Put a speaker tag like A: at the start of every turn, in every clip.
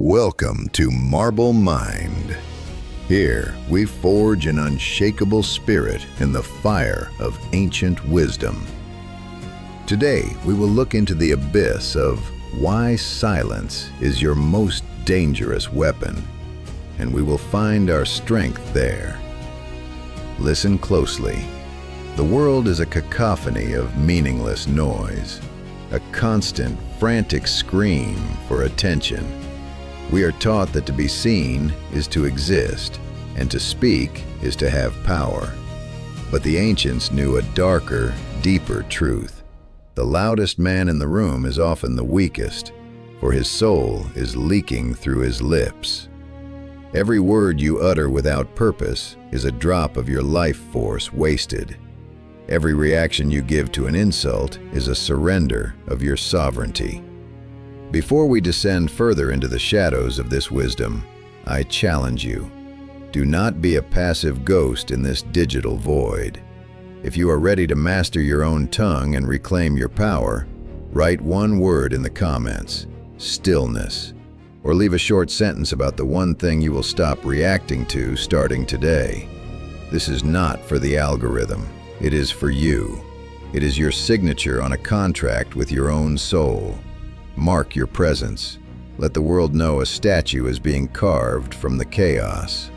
A: Welcome to Marble Mind. Here we forge an unshakable spirit in the fire of ancient wisdom. Today we will look into the abyss of why silence is your most dangerous weapon, and we will find our strength there. Listen closely. The world is a cacophony of meaningless noise, a constant, frantic scream for attention. We are taught that to be seen is to exist, and to speak is to have power. But the ancients knew a darker, deeper truth. The loudest man in the room is often the weakest, for his soul is leaking through his lips. Every word you utter without purpose is a drop of your life force wasted. Every reaction you give to an insult is a surrender of your sovereignty. Before we descend further into the shadows of this wisdom, I challenge you. Do not be a passive ghost in this digital void. If you are ready to master your own tongue and reclaim your power, write one word in the comments, stillness, or leave a short sentence about the one thing you will stop reacting to starting today. This is not for the algorithm. It is for you. It is your signature on a contract with your own soul. Mark your presence. Let the world know a statue is being carved from the chaos.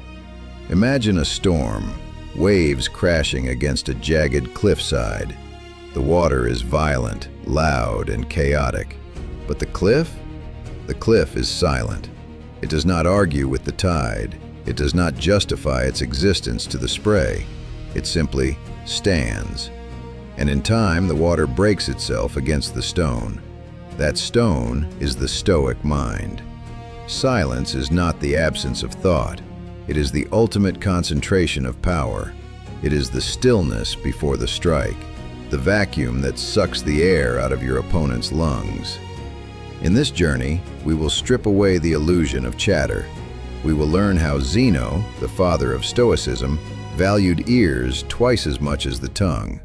A: Imagine a storm, waves crashing against a jagged cliffside. The water is violent, loud, and chaotic. But the cliff? The cliff is silent. It does not argue with the tide. It does not justify its existence to the spray. It simply stands. And in time, the water breaks itself against the stone. That stone is the Stoic mind. Silence is not the absence of thought. It is the ultimate concentration of power. It is the stillness before the strike, the vacuum that sucks the air out of your opponent's lungs. In this journey, we will strip away the illusion of chatter. We will learn how Zeno, the father of Stoicism, valued ears twice as much as the tongue.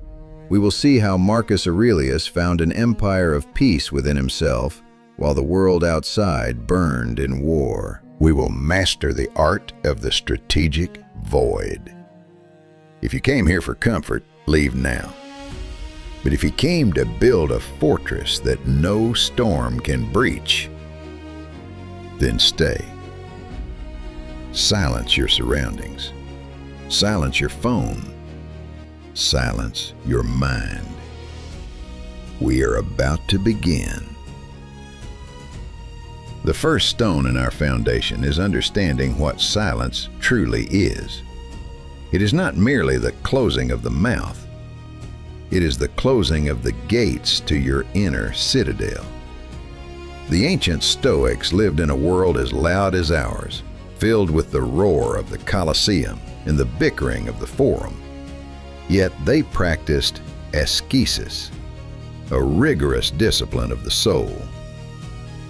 A: We will see how Marcus Aurelius found an empire of peace within himself, while the world outside burned in war. We will master the art of the strategic void. If you came here for comfort, leave now. But if you came to build a fortress that no storm can breach, then stay. Silence your surroundings. Silence your phone. Silence your mind. We are about to begin. The first stone in our foundation is understanding what silence truly is. It is not merely the closing of the mouth. It is the closing of the gates to your inner citadel. The ancient Stoics lived in a world as loud as ours, filled with the roar of the Colosseum and the bickering of the Forum. Yet they practiced ascesis, a rigorous discipline of the soul.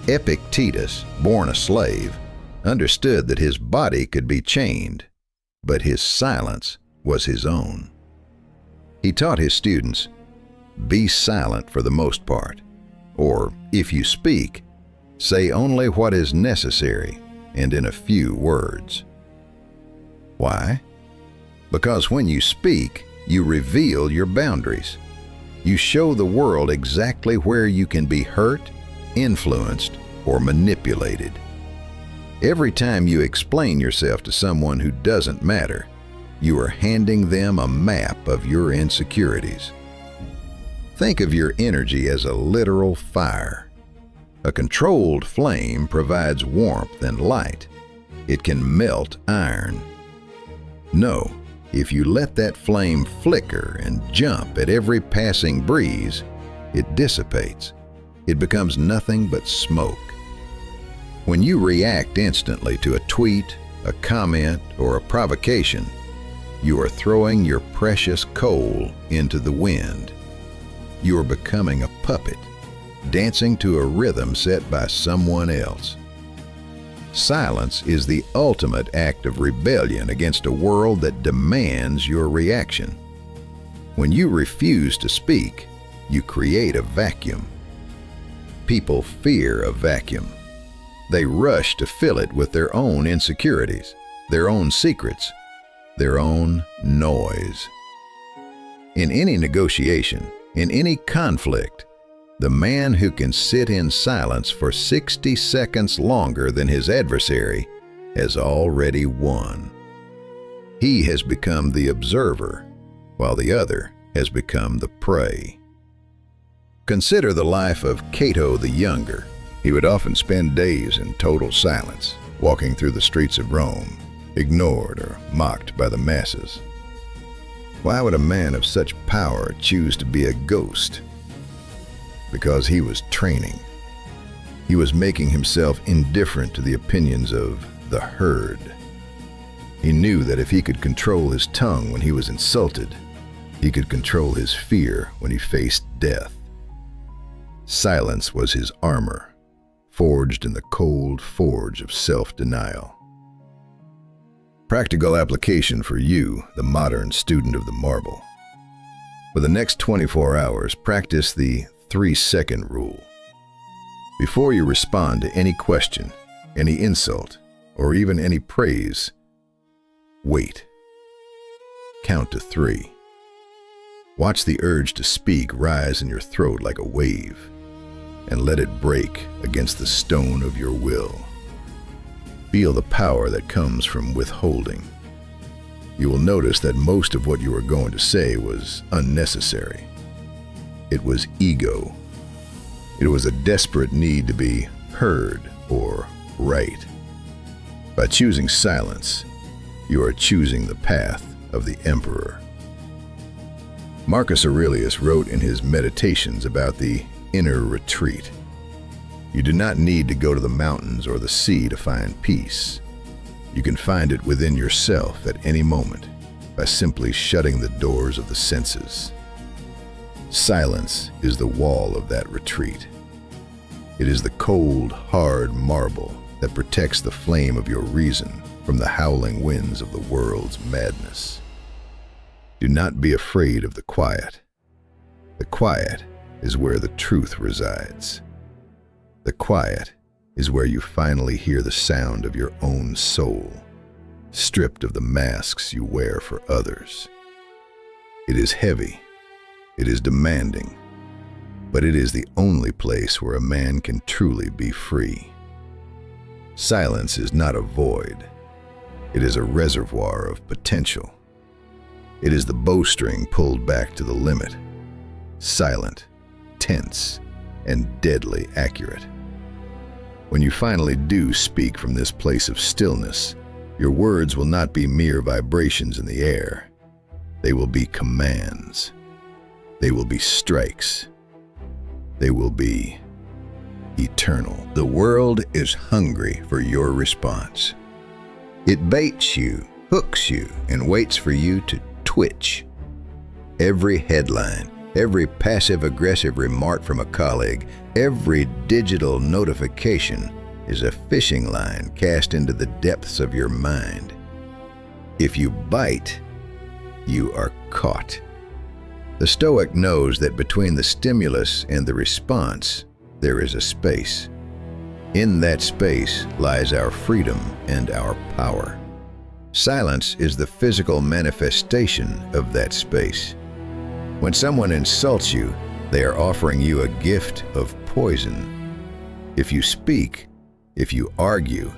A: Epictetus, born a slave, understood that his body could be chained, but his silence was his own. He taught his students, be silent for the most part, or if you speak, say only what is necessary and in a few words. Why? Because when you speak, you reveal your boundaries. You show the world exactly where you can be hurt, influenced, or manipulated. Every time you explain yourself to someone who doesn't matter, you are handing them a map of your insecurities. Think of your energy as a literal fire. A controlled flame provides warmth and light. It can melt iron. No. If you let that flame flicker and jump at every passing breeze, it dissipates. It becomes nothing but smoke. When you react instantly to a tweet, a comment, or a provocation, you are throwing your precious coal into the wind. You are becoming a puppet, dancing to a rhythm set by someone else. Silence is the ultimate act of rebellion against a world that demands your reaction. When you refuse to speak, you create a vacuum. People fear a vacuum. They rush to fill it with their own insecurities, their own secrets, their own noise. In any negotiation, in any conflict, the man who can sit in silence for 60 seconds longer than his adversary has already won. He has become the observer, while the other has become the prey. Consider the life of Cato the Younger. He would often spend days in total silence, walking through the streets of Rome, ignored or mocked by the masses. Why would a man of such power choose to be a ghost? Because he was training. He was making himself indifferent to the opinions of the herd. He knew that if he could control his tongue when he was insulted, he could control his fear when he faced death. Silence was his armor, forged in the cold forge of self-denial. Practical application for you, the modern student of the marble. For the next 24 hours, practice the 3-second rule. Before you respond to any question, any insult, or even any praise, wait. Count to 3. Watch the urge to speak rise in your throat like a wave, and let it break against the stone of your will. Feel the power that comes from withholding. You will notice that most of what you were going to say was unnecessary. It was ego. It was a desperate need to be heard or right. By choosing silence, you are choosing the path of the emperor. Marcus Aurelius wrote in his Meditations about the inner retreat. You do not need to go to the mountains or the sea to find peace. You can find it within yourself at any moment by simply shutting the doors of the senses. Silence is the wall of that retreat. It is the cold, hard marble that protects the flame of your reason from the howling winds of the world's madness. Do not be afraid of the quiet. The quiet is where the truth resides. The quiet is where you finally hear the sound of your own soul, stripped of the masks you wear for others. It is heavy, it is demanding, but it is the only place where a man can truly be free. Silence is not a void. It is a reservoir of potential. It is the bowstring pulled back to the limit, silent, tense, and deadly accurate. When you finally do speak from this place of stillness, your words will not be mere vibrations in the air. They will be commands. They will be strikes. They will be eternal. The world is hungry for your response. It baits you, hooks you, and waits for you to twitch. Every headline, every passive-aggressive remark from a colleague, every digital notification is a fishing line cast into the depths of your mind. If you bite, you are caught. The Stoic knows that between the stimulus and the response, there is a space. In that space lies our freedom and our power. Silence is the physical manifestation of that space. When someone insults you, they are offering you a gift of poison. If you speak, if you argue,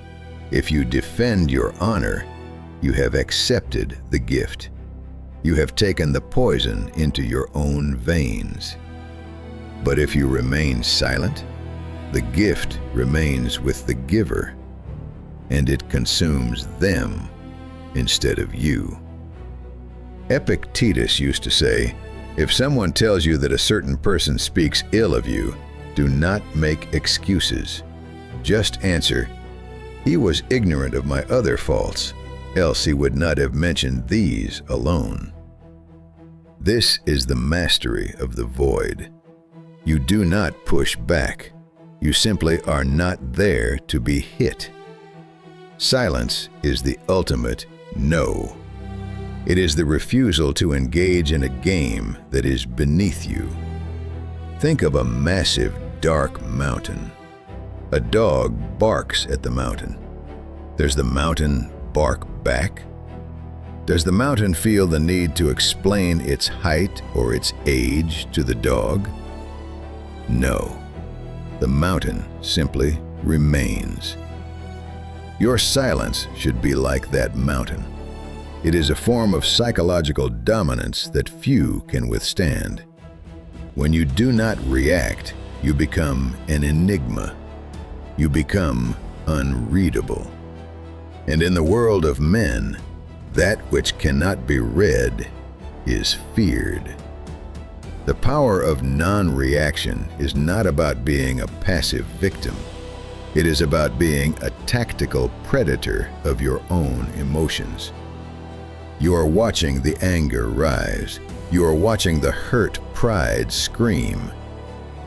A: if you defend your honor, you have accepted the gift. You have taken the poison into your own veins. But if you remain silent, the gift remains with the giver, and it consumes them instead of you. Epictetus used to say, if someone tells you that a certain person speaks ill of you, do not make excuses. Just answer, he was ignorant of my other faults, else he would not have mentioned these alone. This is the mastery of the void. You do not push back. You simply are not there to be hit. Silence is the ultimate no. It is the refusal to engage in a game that is beneath you. Think of a massive, dark mountain. A dog barks at the mountain. Does the mountain bark back? Does the mountain feel the need to explain its height or its age to the dog? No. The mountain simply remains. Your silence should be like that mountain. It is a form of psychological dominance that few can withstand. When you do not react, you become an enigma. You become unreadable. And in the world of men, that which cannot be read is feared. The power of non-reaction is not about being a passive victim. It is about being a tactical predator of your own emotions. You are watching the anger rise. You are watching the hurt pride scream.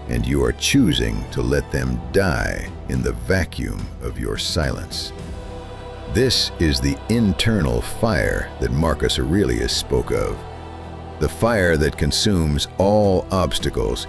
A: And you are choosing to let them die in the vacuum of your silence. This is the internal fire that Marcus Aurelius spoke of. The fire that consumes all obstacles